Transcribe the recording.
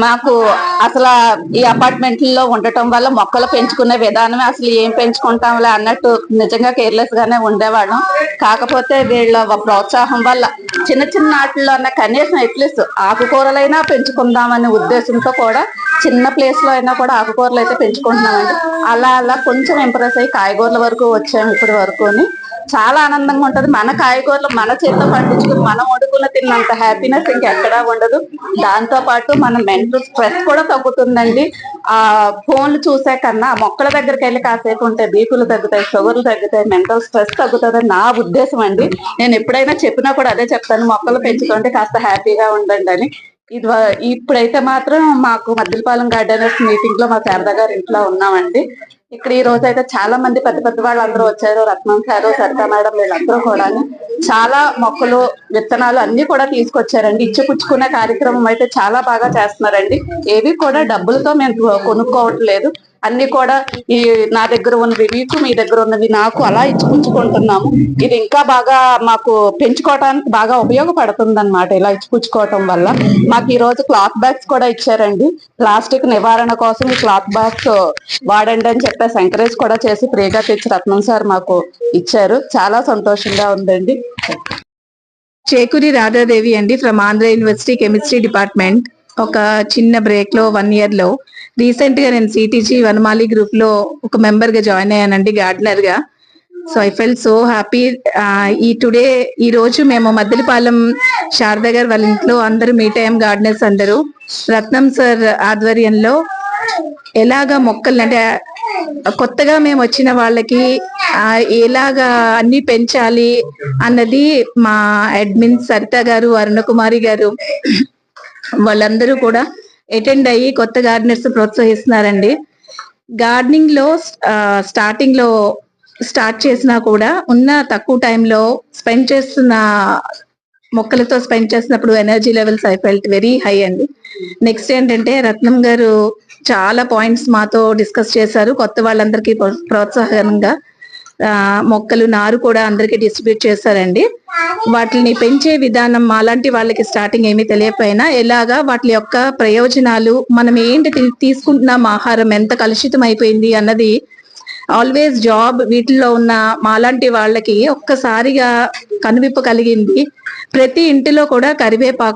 మాకు అసలు ఈ అపార్ట్మెంట్లో ఉండటం వల్ల మొక్కలు పెంచుకునే విధానమే అసలు ఏం పెంచుకుంటాంలే అన్నట్టు నిజంగా కేర్లెస్ గానే ఉండేవాళ్ళం. కాకపోతే వీళ్ళ ప్రోత్సాహం వల్ల చిన్న చిన్న వాటిల్లో అన్న కనీసం అట్లీస్ట్ ఆకుకూరలైనా పెంచుకుందామనే ఉద్దేశంతో కూడా చిన్న ప్లేస్ లో అయినా కూడా ఆకుకూరలు అయితే పెంచుకుంటున్నామండి. అలా అలా కొంచెం ఇంప్రెస్ అయ్యి కాయగూరల వరకు వచ్చాము ఇప్పటి వరకుని. చాలా ఆనందంగా ఉంటది. మన కాయగూరలు మన చేతితో పండించుకుని మనం వండుకుని తిన్నంత హ్యాపీనెస్ ఇంకెక్కడా ఉండదు. దాంతో పాటు మన మెంటల్ స్ట్రెస్ కూడా తగ్గుతుందండి. ఆ ఫోన్లు చూసే కన్నా మొక్కల దగ్గరికి వెళ్ళి కాసేపు ఉంటే బీపీలు తగ్గుతాయి, షుగర్లు తగ్గుతాయి, మెంటల్ స్ట్రెస్ తగ్గుతుంది నా ఉద్దేశం అండి. నేను ఎప్పుడైనా చెప్పినా కూడా అదే చెప్తాను, మొక్కలు పెంచుకుంటే కాస్త హ్యాపీగా ఉండండి అని. ఇది ఇప్పుడైతే మాత్రం మాకు మద్దిలపాలెం గార్డెనర్స్ మీటింగ్ లో మా శారదా గారి ఇంట్లో ఉన్నామండి. ఇక్కడ ఈ రోజు అయితే చాలా మంది పెద్ద పెద్ద వాళ్ళు అందరూ వచ్చారు. రత్నం సారు, సరితా మేడం వీళ్ళందరూ కూడా చాలా మొక్కలు విత్తనాలు అన్ని కూడా తీసుకొచ్చారండి. ఇచ్చిపుచ్చుకునే కార్యక్రమం అయితే చాలా బాగా చేస్తున్నారండి. ఏవి కూడా డబ్బులతో మేము కొనుక్కోవట్లేదు, అన్ని కూడా ఈ నా దగ్గర ఉన్నవి మీకు, మీ దగ్గర ఉన్నవి నాకు అలా ఇచ్చిపుచ్చుకుంటున్నాము. ఇది ఇంకా బాగా మాకు పెంచుకోవడానికి బాగా ఉపయోగపడుతుంది అనమాట. ఇలా ఇచ్చిపుచ్చుకోవటం వల్ల మాకు ఈ రోజు క్లాత్ బ్యాగ్స్ కూడా ఇచ్చారండి. ప్లాస్టిక్ నివారణ కోసం ఈ క్లాత్ బ్యాగ్స్ వాడండి అని చెప్పేసి ఎంకరేజ్ కూడా చేసి ఫ్రీగా తెచ్చి రత్నం సార్ మాకు ఇచ్చారు. చాలా సంతోషంగా ఉందండి. చేకూరి రాధాదేవి అండి, from Andhra university chemistry department. ఒక చిన్న బ్రేక్ లో 1 year లో రీసెంట్ గా నేను సిటీజీ వనమాలి గ్రూప్ లో ఒక మెంబర్ గా జాయిన్ అయ్యానండి, గార్డెనర్ గా. So I fell so happy. ఈ రోజు మేము మద్దిలపాలెం శారదా గారు వాళ్ళ ఇంట్లో అందరూ మీట్ అయ్యాం, గార్డెనర్స్ అందరూ. రత్నం సార్ ఆధ్వర్యంలో ఎలాగా మొక్కలు అంటే కొత్తగా మేము వచ్చిన వాళ్ళకి ఎలాగా అన్ని పెంచాలి అన్నది మా అడ్మిన్ సరిత గారు, అరుణకుమారి గారు వాళ్ళందరూ కూడా అటెండ్ అయ్యి కొత్త గార్డెనర్స్ ప్రోత్సహిస్తున్నారండి. గార్డెనింగ్ లో స్టార్ట్ చేసినా కూడా ఉన్న తక్కువ టైంలో స్పెండ్ చేస్తున్న మొక్కలతో స్పెండ్ చేసినప్పుడు energy levels I felt very high అండి. నెక్స్ట్ ఏంటంటే రత్నం గారు చాలా పాయింట్స్ మాతో డిస్కస్ చేశారు. కొత్త వాళ్ళందరికీ ప్రోత్సాహంగా మొక్కలు నారు కూడా అందరికి డిస్ట్రిబ్యూట్ చేశారండి. వాటిని పెంచే విధానం మాలాంటి వాళ్ళకి స్టార్టింగ్ ఏమీ తెలియకపోయినా ఎలాగా వాటి యొక్క ప్రయోజనాలు, మనం ఏంటి తీసుకుంటున్నాం, ఆహారం ఎంత కలుషితం అయిపోయింది అన్నది ఆల్వేస్ జాబ్ వీటిల్లో ఉన్న మాలాంటి వాళ్ళకి ఒక్కసారిగా కనువిప్పు కలిగింది. ప్రతి ఇంటిలో కూడా కరివేపాకు